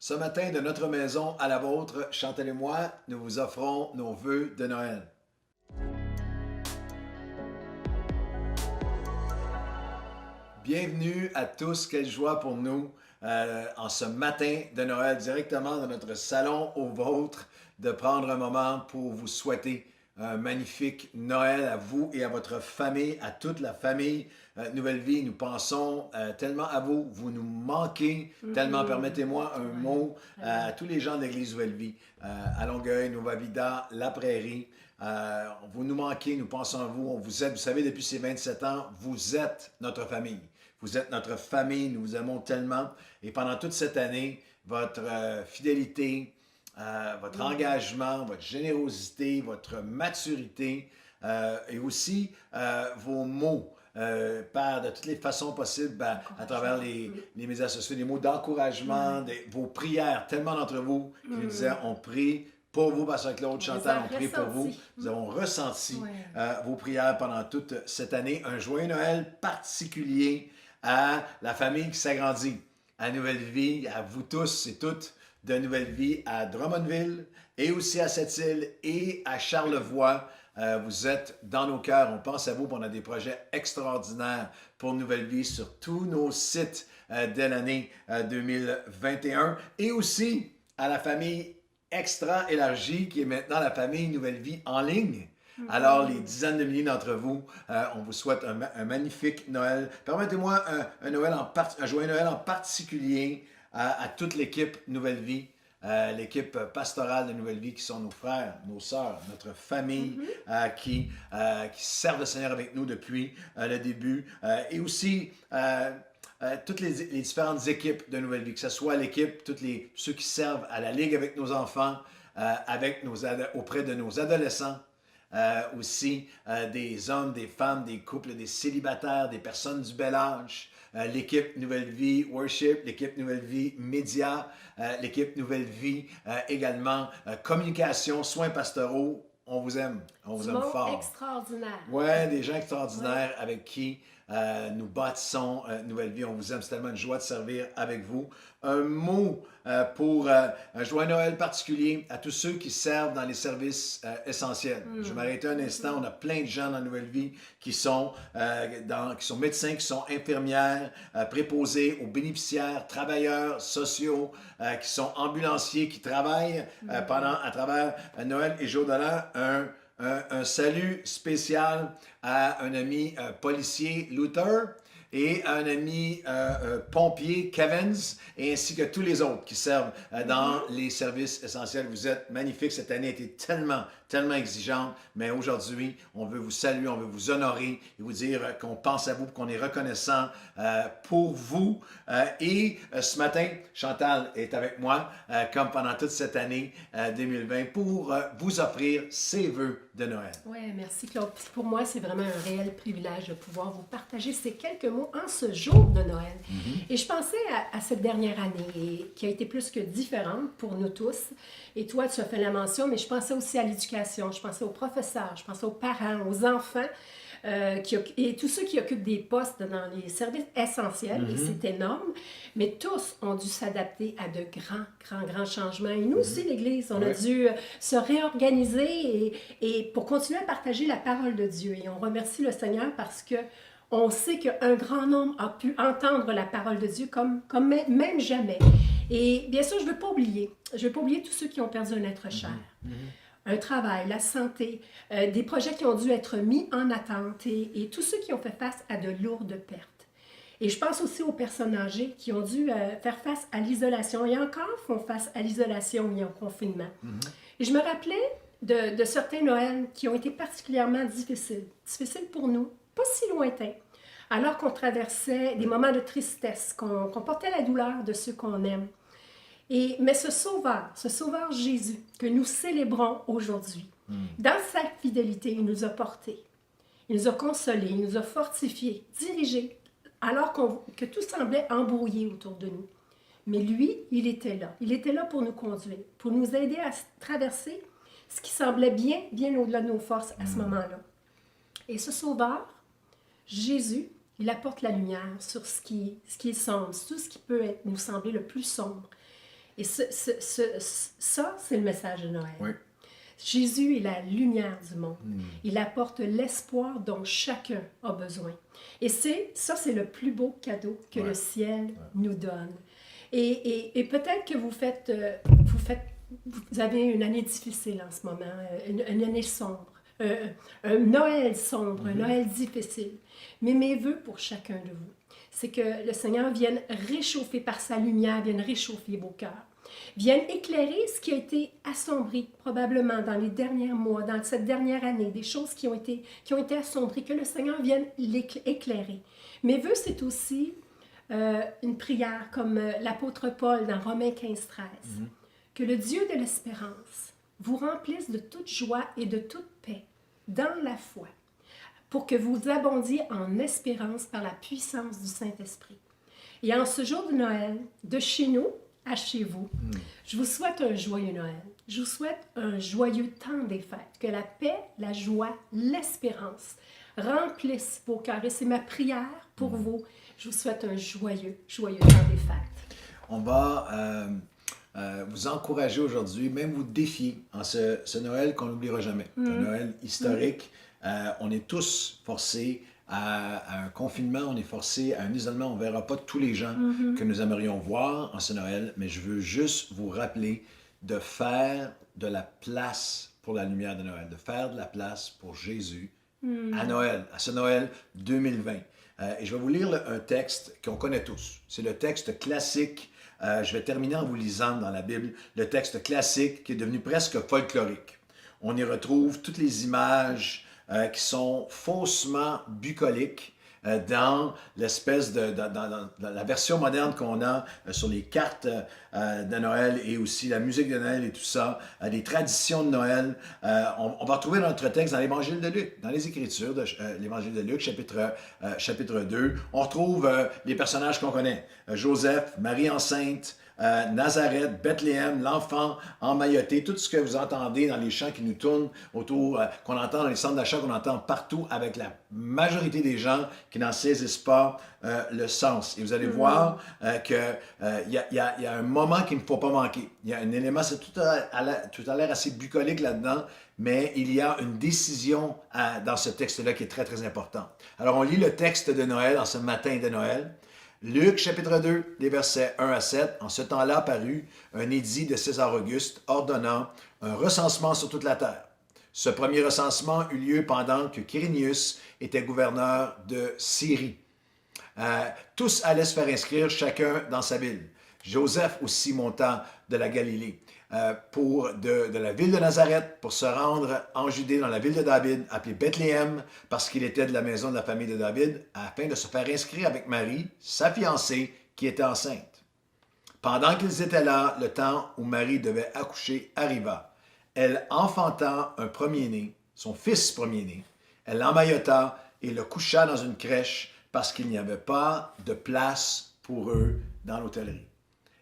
Ce matin, de notre maison à la vôtre, Chantal et moi, nous vous offrons nos vœux de Noël. Bienvenue à tous, quelle joie pour nous en ce matin de Noël, directement de notre salon au vôtre, de prendre un moment pour vous souhaiter un magnifique Noël à vous et à votre famille, à toute la famille Nouvelle Vie. Nous pensons tellement à vous, vous nous manquez tellement. Permettez-moi un mot à tous les gens de l'Église Nouvelle Vie, à Longueuil, Nova Vida, La Prairie. Vous nous manquez, nous pensons à vous, on vous aide. Vous savez, depuis ces 27 ans, vous êtes notre famille. Vous êtes notre famille, nous vous aimons tellement. Et pendant toute cette année, votre fidélité, votre engagement, votre générosité, votre maturité et aussi vos mots. Par de toutes les façons possibles, à travers les médias sociaux, des mots d'encouragement, vos prières. Tellement d'entre vous qui nous disaient, on prie pour vous, Pasteur Claude, Chantal, on prie pour vous. Nous avons ressenti vos prières pendant toute cette année. Un joyeux Noël particulier à la famille qui s'agrandit, à Nouvelle Vie, à vous tous et toutes de Nouvelle Vie, à Drummondville et aussi à Sept-Îles et à Charlevoix. Vous êtes dans nos cœurs, on pense à vous, on a des projets extraordinaires pour Nouvelle Vie sur tous nos sites dès l'année 2021 et aussi à la famille extra élargie qui est maintenant la famille Nouvelle Vie en ligne. Alors, les dizaines de milliers d'entre vous, on vous souhaite un magnifique Noël. Permettez-moi un joyeux Noël en particulier à toute l'équipe Nouvelle Vie, l'équipe pastorale de Nouvelle Vie qui sont nos frères, nos sœurs, notre famille qui servent le Seigneur avec nous depuis le début. Et aussi toutes les différentes équipes de Nouvelle Vie, que ce soit l'équipe, ceux qui servent à la Ligue avec nos enfants, auprès de nos adolescents, aussi des hommes, des femmes, des couples, des célibataires, des personnes du bel âge, l'équipe Nouvelle Vie Worship, l'équipe Nouvelle Vie Média, l'équipe Nouvelle Vie également communication, soins pastoraux. On vous aime fort. Extraordinaire. Ouais, des gens extraordinaires avec qui nous bâtissons Nouvelle Vie. On vous aime, c'est tellement une joie de servir avec vous. Un mot pour un joyeux Noël particulier à tous ceux qui servent dans les services essentiels. Je vais m'arrêter un instant. On a plein de gens dans Nouvelle Vie qui sont médecins, qui sont infirmières, préposés aux bénéficiaires, travailleurs sociaux, qui sont ambulanciers, qui travaillent à travers Noël et jour de l'an. Un salut spécial à un ami policier, Luther, et à un ami pompier, Kevins, et ainsi que tous les autres qui servent dans les services essentiels. Vous êtes magnifiques. Cette année a été tellement exigeante, mais aujourd'hui, on veut vous saluer, on veut vous honorer et vous dire qu'on pense à vous, qu'on est reconnaissant pour vous. Et ce matin, Chantal est avec moi, comme pendant toute cette année 2020, pour vous offrir ses vœux de Noël. Oui, merci Claude. Puis pour moi, c'est vraiment un réel privilège de pouvoir vous partager ces quelques mots en ce jour de Noël. Et je pensais à cette dernière année qui a été plus que différente pour nous tous. Et toi, tu as fait la mention, mais je pensais aussi à l'éducation, je pensais aux professeurs, je pensais aux parents, aux enfants. Et tous ceux qui occupent des postes dans les services essentiels, et c'est énorme, mais tous ont dû s'adapter à de grands changements. Et nous aussi, l'Église, on a dû se réorganiser et pour continuer à partager la parole de Dieu. Et on remercie le Seigneur parce que on sait qu'un grand nombre a pu entendre la parole de Dieu comme même jamais. Et bien sûr, je ne veux pas oublier tous ceux qui ont perdu un être cher. Un travail, la santé, des projets qui ont dû être mis en attente et tous ceux qui ont fait face à de lourdes pertes. Et je pense aussi aux personnes âgées qui ont dû faire face à l'isolation et encore font face à l'isolation et au confinement. Et je me rappelais de certains Noëls qui ont été particulièrement difficiles pour nous, pas si lointains, alors qu'on traversait des moments de tristesse, qu'on portait la douleur de ceux qu'on aime. Mais ce Sauveur Jésus que nous célébrons aujourd'hui, dans sa fidélité, il nous a portés, il nous a consolés, il nous a fortifiés, dirigés, alors que tout semblait embrouillé autour de nous. Mais lui, il était là pour nous conduire, pour nous aider à traverser ce qui semblait bien au-delà de nos forces à ce moment-là. Et ce Sauveur, Jésus, il apporte la lumière sur ce qui est sombre, tout ce qui peut nous sembler le plus sombre. Et ça, c'est le message de Noël. Oui. Jésus est la lumière du monde. Il apporte l'espoir dont chacun a besoin. Et ça, c'est le plus beau cadeau que le ciel nous donne. Et peut-être que vous avez une année difficile en ce moment, une année sombre, un Noël sombre, un Noël difficile. Mais mes vœux pour chacun de vous, c'est que le Seigneur vienne réchauffer par sa lumière, vienne réchauffer vos cœurs, vienne éclairer ce qui a été assombri probablement dans les derniers mois, dans cette dernière année, des choses qui ont été assombries, que le Seigneur vienne éclairer. Mes vœux, c'est aussi une prière comme l'apôtre Paul dans Romains 15, 13. Que le Dieu de l'espérance vous remplisse de toute joie et de toute paix dans la foi, pour que vous abondiez en espérance par la puissance du Saint-Esprit. Et en ce jour de Noël, de chez nous à chez vous, je vous souhaite un joyeux Noël. Je vous souhaite un joyeux temps des fêtes. Que la paix, la joie, l'espérance remplissent vos cœurs. Et c'est ma prière pour vous. Je vous souhaite un joyeux temps des fêtes. On va vous encourager aujourd'hui, même vous défier en ce Noël qu'on n'oubliera jamais. Un Noël historique. On est tous forcés à un confinement, on est forcés à un isolement. On ne verra pas tous les gens que nous aimerions voir en ce Noël, mais je veux juste vous rappeler de faire de la place pour la lumière de Noël, de faire de la place pour Jésus à Noël, à ce Noël 2020. Et je vais vous lire un texte qu'on connaît tous. C'est le texte classique. Je vais terminer en vous lisant dans la Bible le texte classique qui est devenu presque folklorique. On y retrouve toutes les images qui sont faussement bucoliques dans l'espèce dans la version moderne qu'on a sur les cartes de Noël et aussi la musique de Noël et tout ça, des traditions de Noël. On va retrouver notre texte dans l'Évangile de Luc, dans les Écritures de l'Évangile de Luc, chapitre 2. On retrouve les personnages qu'on connaît. Joseph, Marie enceinte, Nazareth, Bethléem, l'enfant emmailloté, tout ce que vous entendez dans les chants qui nous tournent autour, qu'on entend dans les centres d'achat, qu'on entend partout avec la majorité des gens qui n'en saisissent pas le sens. Et vous allez voir qu'il y a un moment qu'il ne faut pas manquer. Il y a un élément, c'est tout a l'air assez bucolique là-dedans, mais il y a une décision dans ce texte-là qui est très, très important. Alors, on lit le texte de Noël en ce matin de Noël. Luc, chapitre 2, les versets 1 à 7. En ce temps-là parut un édit de César Auguste ordonnant un recensement sur toute la terre. Ce premier recensement eut lieu pendant que Quirinius était gouverneur de Syrie. Tous allaient se faire inscrire, chacun dans sa ville. Joseph aussi monta de la Galilée, de la ville de Nazareth, pour se rendre en Judée, dans la ville de David, appelée Bethléem, parce qu'il était de la maison de la famille de David, afin de se faire inscrire avec Marie, sa fiancée, qui était enceinte. Pendant qu'ils étaient là, le temps où Marie devait accoucher arriva. Elle enfanta un premier-né, son fils premier-né. Elle l'emmaillota et le coucha dans une crèche, parce qu'il n'y avait pas de place pour eux dans l'hôtellerie.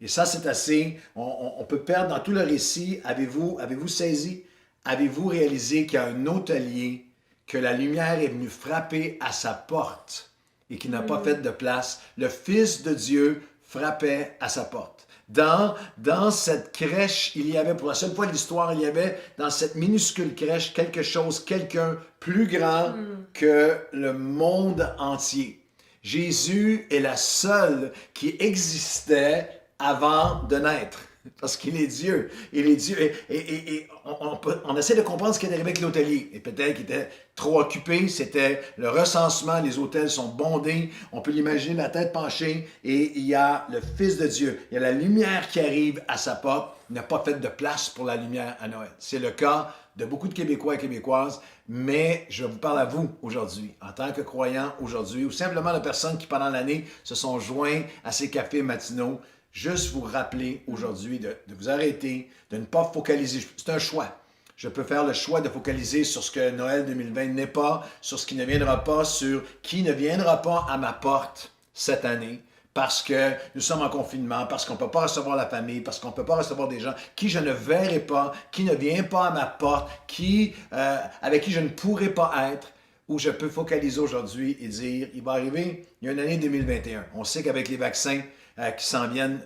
Et ça, c'est assez, on peut perdre dans tout le récit. Avez-vous saisi? Avez-vous réalisé qu'il y a un hôtelier, que la lumière est venue frapper à sa porte et qui n'a pas fait de place? Le Fils de Dieu frappait à sa porte. Dans cette crèche, il y avait, pour la seule fois de l'histoire, il y avait dans cette minuscule crèche quelqu'un plus grand que le monde entier. Jésus est la seule qui existait avant de naître, parce qu'il est Dieu. Il est Dieu. Et on essaie de comprendre ce qui est arrivé avec l'hôtelier. Et peut-être qu'il était trop occupé, c'était le recensement, les hôtels sont bondés, on peut l'imaginer la tête penchée, et il y a le Fils de Dieu, il y a la lumière qui arrive à sa porte, il n'a pas fait de place pour la lumière à Noël. C'est le cas de beaucoup de Québécois et Québécoises, mais je vous parle à vous aujourd'hui, en tant que croyants aujourd'hui, ou simplement de personnes qui pendant l'année se sont joints à ces cafés matinaux. Juste vous rappeler aujourd'hui de vous arrêter, de ne pas focaliser. C'est un choix. Je peux faire le choix de focaliser sur ce que Noël 2020 n'est pas, sur ce qui ne viendra pas, sur qui ne viendra pas à ma porte cette année, parce que nous sommes en confinement, parce qu'on ne peut pas recevoir la famille, parce qu'on ne peut pas recevoir des gens qui je ne verrai pas, qui ne vient pas à ma porte, avec qui je ne pourrai pas être, où je peux focaliser aujourd'hui et dire, il va arriver, il y a une année 2021. On sait qu'avec les vaccins, qui s'en viennent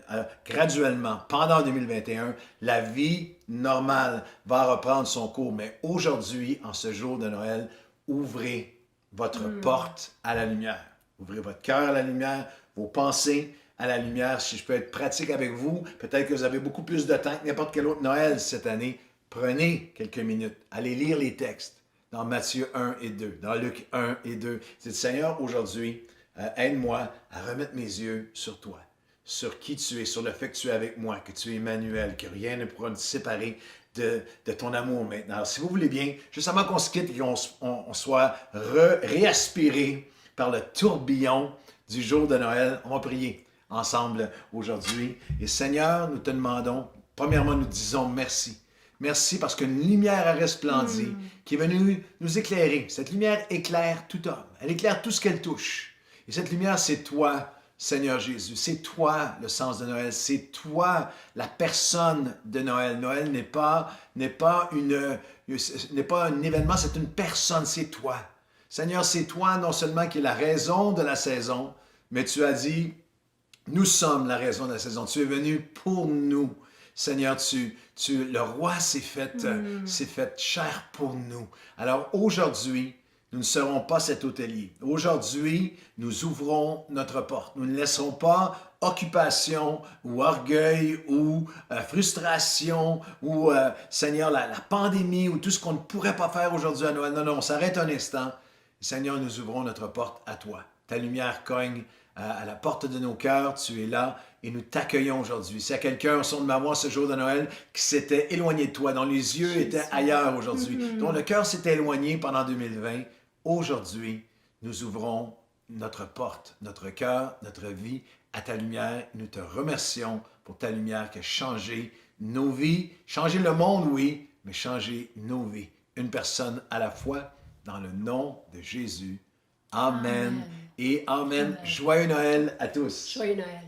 graduellement pendant 2021. La vie normale va reprendre son cours. Mais aujourd'hui, en ce jour de Noël, ouvrez votre porte à la lumière. Ouvrez votre cœur à la lumière, vos pensées à la lumière. Si je peux être pratique avec vous, peut-être que vous avez beaucoup plus de temps que n'importe quel autre Noël cette année. Prenez quelques minutes. Allez lire les textes dans Matthieu 1 et 2, dans Luc 1 et 2. Dites, Seigneur, aujourd'hui, aide-moi à remettre mes yeux sur toi, sur qui tu es, sur le fait que tu es avec moi, que tu es Emmanuel, que rien ne pourra nous séparer de ton amour maintenant. Alors, si vous voulez bien, juste avant qu'on se quitte et qu'on soit réaspiré par le tourbillon du jour de Noël, on va prier ensemble aujourd'hui. Et Seigneur, nous te demandons, premièrement, nous disons merci. Merci parce qu'une lumière a resplendi qui est venue nous éclairer. Cette lumière éclaire tout homme. Elle éclaire tout ce qu'elle touche. Et cette lumière, c'est toi, Seigneur Jésus. C'est toi le sens de Noël. C'est toi la personne de Noël. Noël n'est pas un événement, c'est une personne, c'est toi. Seigneur, c'est toi non seulement qui est la raison de la saison, mais tu as dit, nous sommes la raison de la saison. Tu es venu pour nous. Seigneur, le roi s'est fait chair pour nous. Alors aujourd'hui, nous ne serons pas cet hôtelier. Aujourd'hui, nous ouvrons notre porte. Nous ne laisserons pas occupation ou orgueil ou frustration ou, Seigneur, la pandémie ou tout ce qu'on ne pourrait pas faire aujourd'hui à Noël. Non, non, on s'arrête un instant. Seigneur, nous ouvrons notre porte à toi. Ta lumière cogne à la porte de nos cœurs. Tu es là. Et nous t'accueillons aujourd'hui. S'il y a quelqu'un au son de ma voix ce jour de Noël qui s'était éloigné de toi, dont les yeux étaient ailleurs aujourd'hui, dont le cœur s'était éloigné pendant 2020, aujourd'hui, nous ouvrons notre porte, notre cœur, notre vie à ta lumière. Nous te remercions pour ta lumière qui a changé nos vies, changé le monde, oui, mais changé nos vies. Une personne à la fois, dans le nom de Jésus. Amen. Et amen. Joyeux Noël à tous. Joyeux Noël.